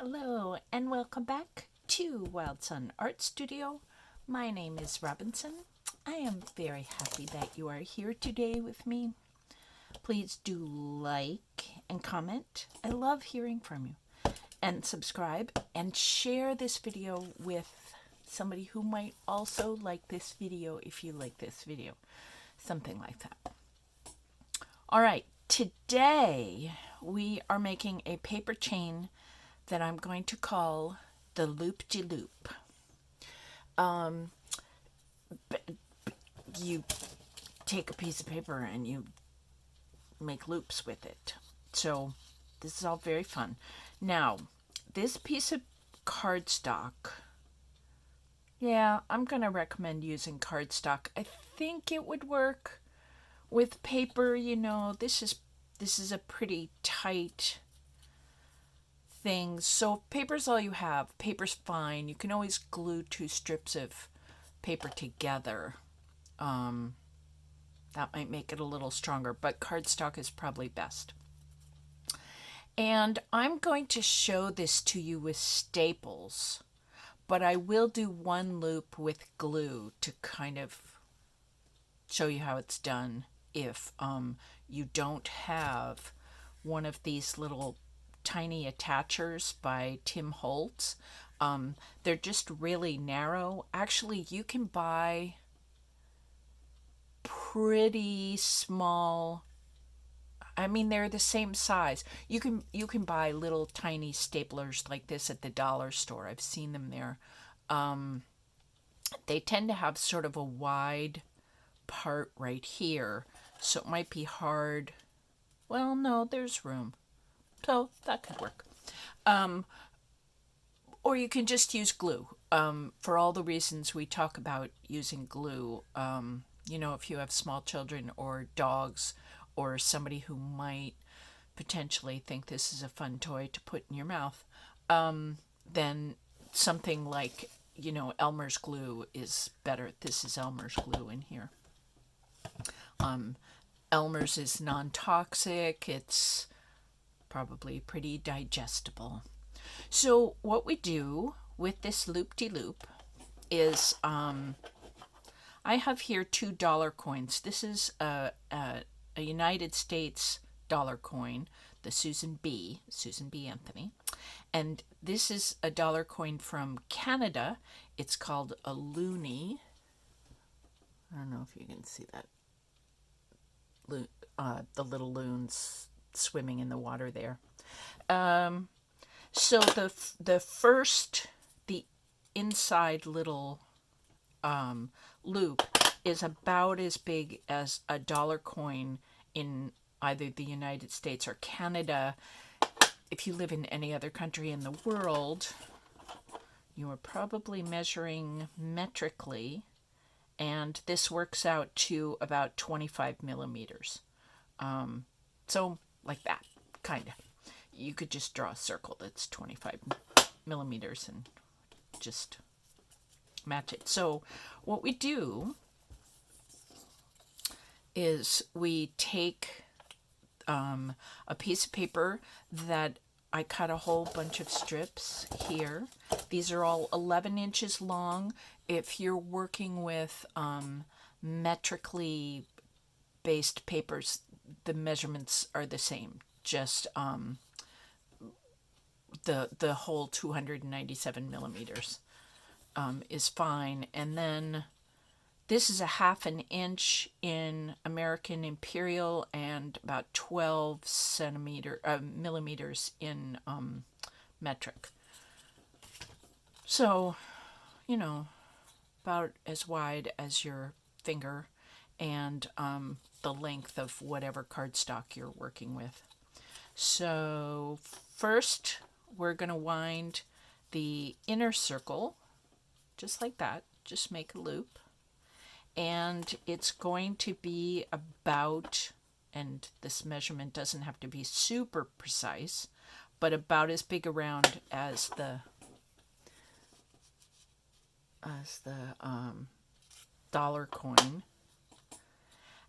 Hello and welcome back to Wildsunne Art Studio. My name is Robinsunne. I am very happy that you are here today with me. Please do like and comment. I love hearing from you. And subscribe and share this video with somebody who might also like this video if you like this video. Something like that. All right, today we are making a paper chain that I'm going to call the loop-de-loop. You take a piece of paper and you make loops with it. So this is all very fun. Now, this piece of cardstock, I'm going to recommend using cardstock. I think it would work with paper. This is a pretty tight things. So if paper's all you have, paper's fine. You can always glue two strips of paper together. That might make it a little stronger, but cardstock is probably best. And I'm going to show this to you with staples, but I will do one loop with glue to kind of show you how it's done if you don't have one of these little tiny attachers by Tim Holtz. They're just really narrow. Actually, you can buy pretty small. I mean, they're the same size. You can buy little tiny staplers like this at the dollar store. I've seen them there. They tend to have sort of a wide part right here, so it might be hard. Well, no, there's room. So that could work. Or you can just use glue. For all the reasons we talk about using glue, if you have small children or dogs or somebody who might potentially think this is a fun toy to put in your mouth, then something like, Elmer's glue is better. This is Elmer's glue in here. Elmer's is non-toxic. It's probably pretty digestible. So what we do with this loop-de-loop is I have here $2 coins. This is a United States dollar coin, the Susan B. Anthony. And this is a dollar coin from Canada. It's called a loonie. I don't know if you can see that. The little loons swimming in the water there. So the inside little loop is about as big as a dollar coin in either the United States or Canada. If you live in any other country in the world, you are probably measuring metrically, and this works out to about 25 millimeters. So like that, kind of. You could just draw a circle that's 25 millimeters and just match it. So what we do is we take a piece of paper that I cut a whole bunch of strips here. These are all 11 inches long. If you're working with metrically based papers, the measurements are the same. Just the whole 297 millimeters is fine. And then this is a 1/2 inch in American Imperial and about 12 millimeters in metric. So, about as wide as your finger and the length of whatever cardstock you're working with. So first, we're going to wind the inner circle, just like that. Just make a loop. And it's going to be about, and this measurement doesn't have to be super precise, but about as big around as the dollar coin.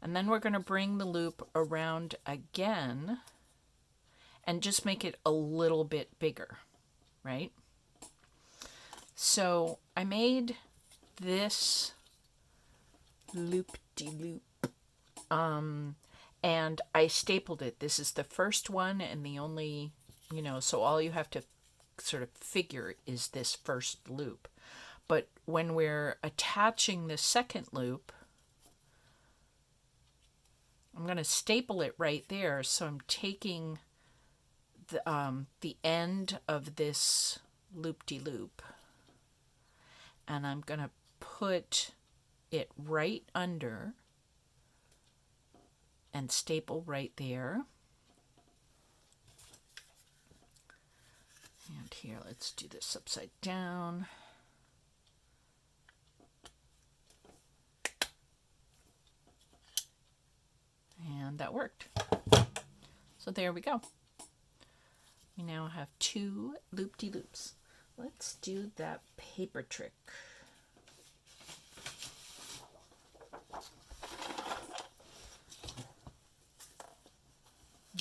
And then we're going to bring the loop around again and just make it a little bit bigger. right? So I made this loop-de-loop, and I stapled it. This is the first one and the only, so all you have to sort of figure is this first loop. But when we're attaching the second loop, I'm going to staple it right there. So I'm taking the end of this loop-de-loop, and I'm going to put it right under and staple right there. And here, let's do this upside down. And that worked. So there we go. We now have 2 loop-de-loops. Let's do that paper trick.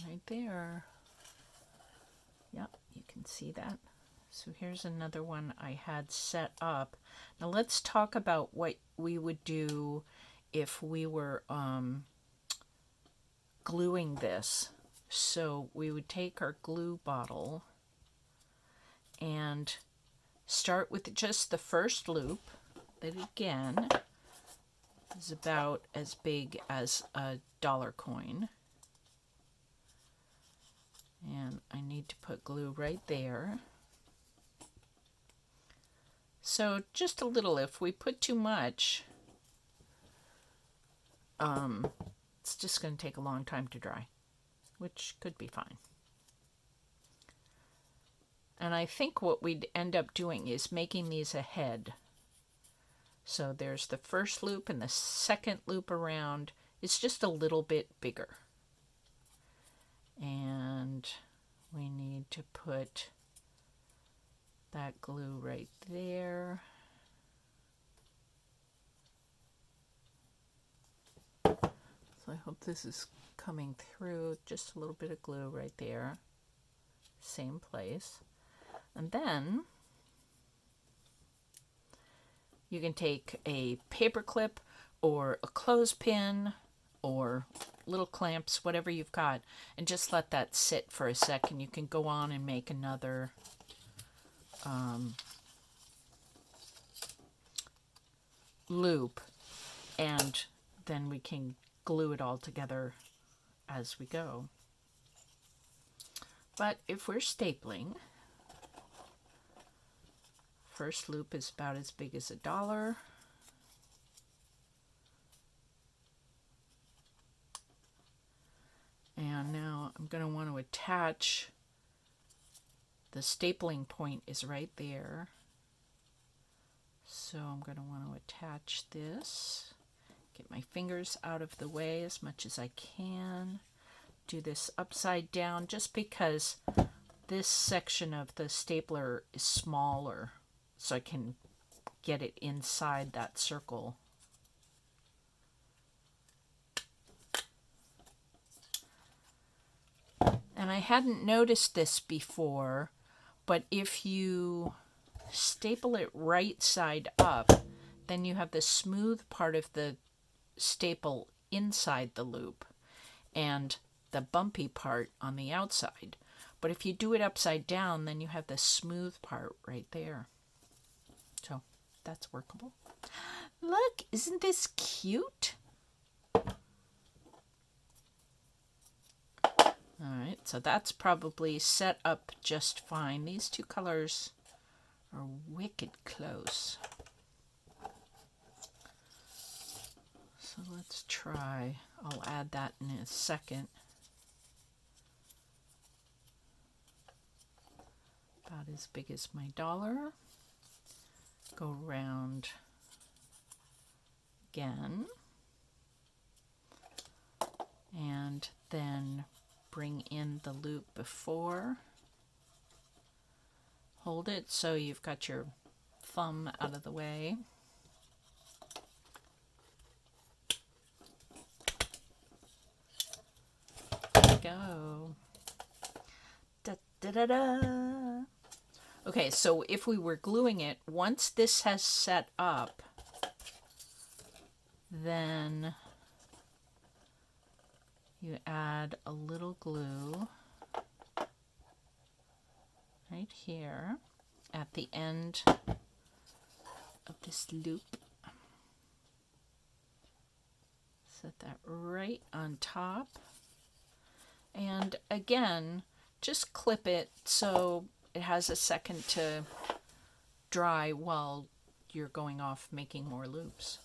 Right there. Yep, you can see that. So here's another one I had set up. Now let's talk about what we would do if we were gluing this. So we would take our glue bottle and start with just the first loop that again is about as big as a dollar coin. And I need to put glue right there. So just a little. If we put too much, it's just going to take a long time to dry, which could be fine. And I think what we'd end up doing is making these a head. So there's the first loop and the second loop around. It's just a little bit bigger. And we need to put that glue right there. So I hope this is coming through. Just a little bit of glue right there. Same place. And then you can take a paper clip or a clothespin or little clamps, whatever you've got, and just let that sit for a second. You can go on and make another loop, and then we can glue it all together as we go. But if we're stapling, first loop is about as big as a dollar. And now I'm going to want to attach, the stapling point is right there. So I'm going to want to attach this, get my fingers out of the way as much as I can, do this upside down just because this section of the stapler is smaller, so I can get it inside that circle. And I hadn't noticed this before, but if you staple it right side up, then you have the smooth part of the staple inside the loop and the bumpy part on the outside. But if you do it upside down, then you have the smooth part right there. So that's workable. Look, isn't this cute? Alright, so that's probably set up just fine. These two colors are wicked close. So let's try. I'll add that in a second. About as big as my dollar. Go around again. And then bring in the loop before. Hold it so you've got your thumb out of the way. There we go. Da da da da. Okay, so if we were gluing it, once this has set up, then you add a little glue right here at the end of this loop. Set that right on top. And again, just clip it so it has a second to dry while you're going off making more loops.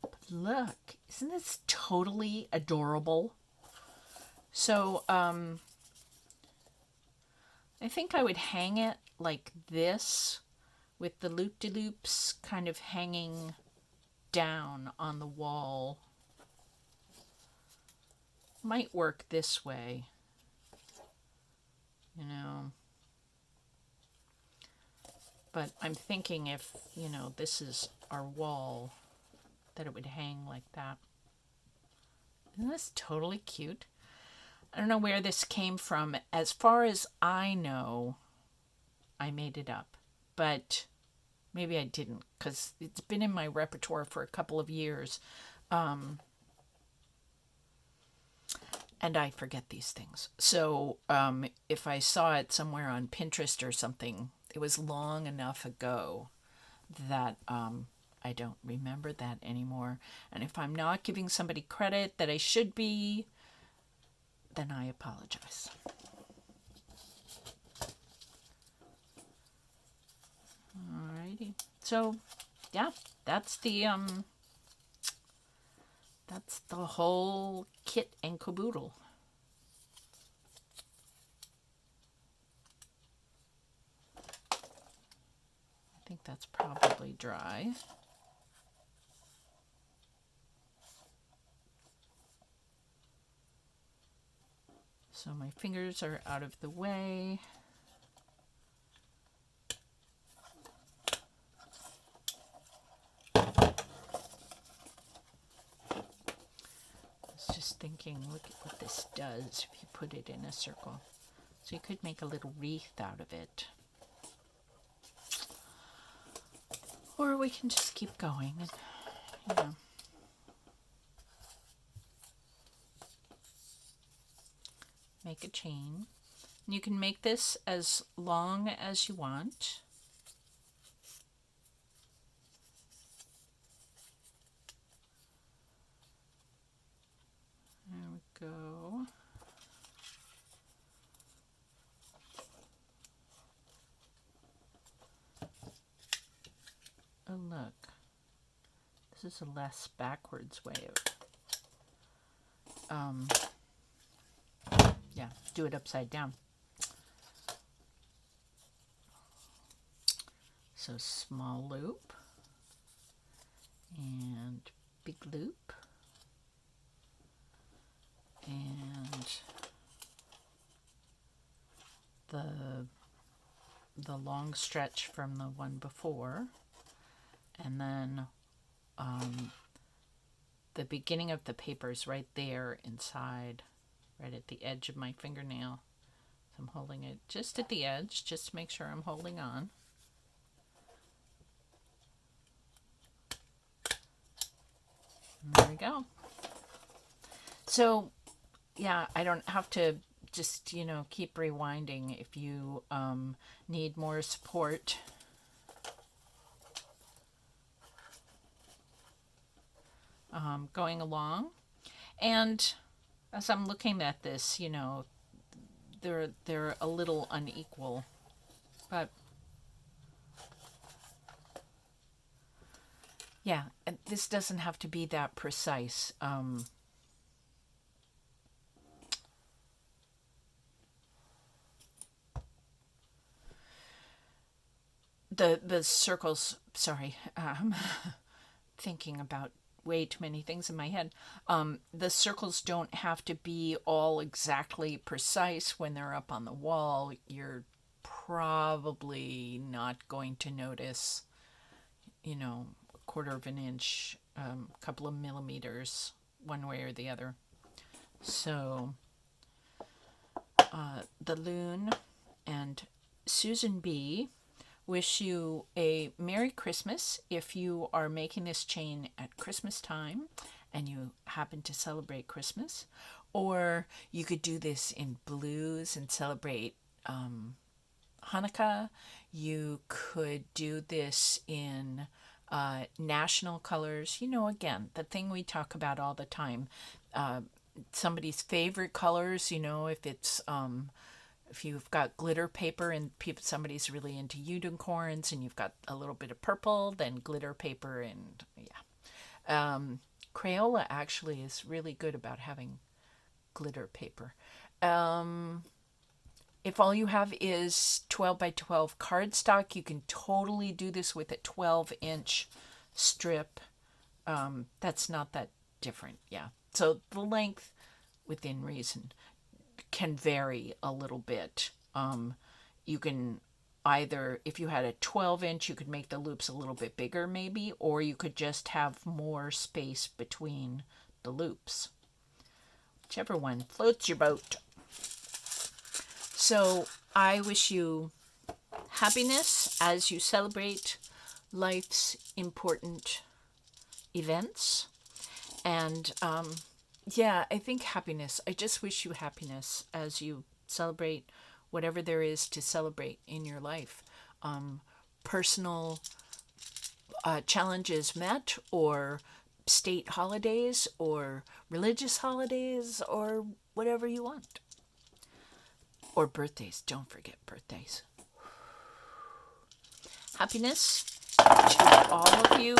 But look, isn't this totally adorable? So, I think I would hang it like this with the loop-de-loops kind of hanging down on the wall. Might work this way, you know. But I'm thinking if, you know, this is our wall, that it would hang like that. Isn't this totally cute? I don't know where this came from. As far as I know, I made it up. But maybe I didn't, because it's been in my repertoire for a couple of years. And I forget these things. So if I saw it somewhere on Pinterest or something, it was long enough ago that I don't remember that anymore. And if I'm not giving somebody credit that I should be, then I apologize. Alrighty. So, yeah, that's the whole kit and caboodle. I think that's probably dry. So my fingers are out of the way. Thinking, look at what this does if you put it in a circle. So you could make a little wreath out of it. Or we can just keep going and, you know. Make a chain. And you can make this as long as you want. There we go. Oh, look. This is a less backwards way of, yeah, do it upside down. So small loop and big loop. And the long stretch from the one before, and then the beginning of the paper is right there inside, right at the edge of my fingernail. So I'm holding it just at the edge, just to make sure I'm holding on. And there we go. So yeah, I don't have to just, you know, keep rewinding if you need more support. Going along. And as I'm looking at this, you know, they're a little unequal, but yeah, this doesn't have to be that precise. The circles, sorry, thinking about way too many things in my head. The circles don't have to be all exactly precise when they're up on the wall. You're probably not going to notice, you know, a quarter of an inch, a couple of millimeters, one way or the other. So the loon and Susan B. wish you a Merry Christmas if you are making this chain at Christmas time and you happen to celebrate Christmas. Or you could do this in blues and celebrate Hanukkah. You could do this in national colors. You know, again, the thing we talk about all the time. Somebody's favorite colors, you know, if it's if you've got glitter paper and somebody's really into unicorns and you've got a little bit of purple, then glitter paper and yeah. Crayola actually is really good about having glitter paper. If all you have is 12 by 12 cardstock, you can totally do this with a 12-inch strip. That's not that different, yeah. So the length, within reason, can vary a little bit. You can either, if you had a 12-inch, you could make the loops a little bit bigger maybe, or you could just have more space between the loops. Whichever one floats your boat. So I wish you happiness as you celebrate life's important events. And yeah, I think happiness. I just wish you happiness as you celebrate whatever there is to celebrate in your life. Personal challenges met, or state holidays, or religious holidays, or whatever you want. Or birthdays. Don't forget birthdays. Happiness to all of you.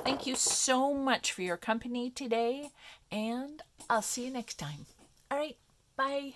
Thank you so much for your company today, and I'll see you next time. All right, bye.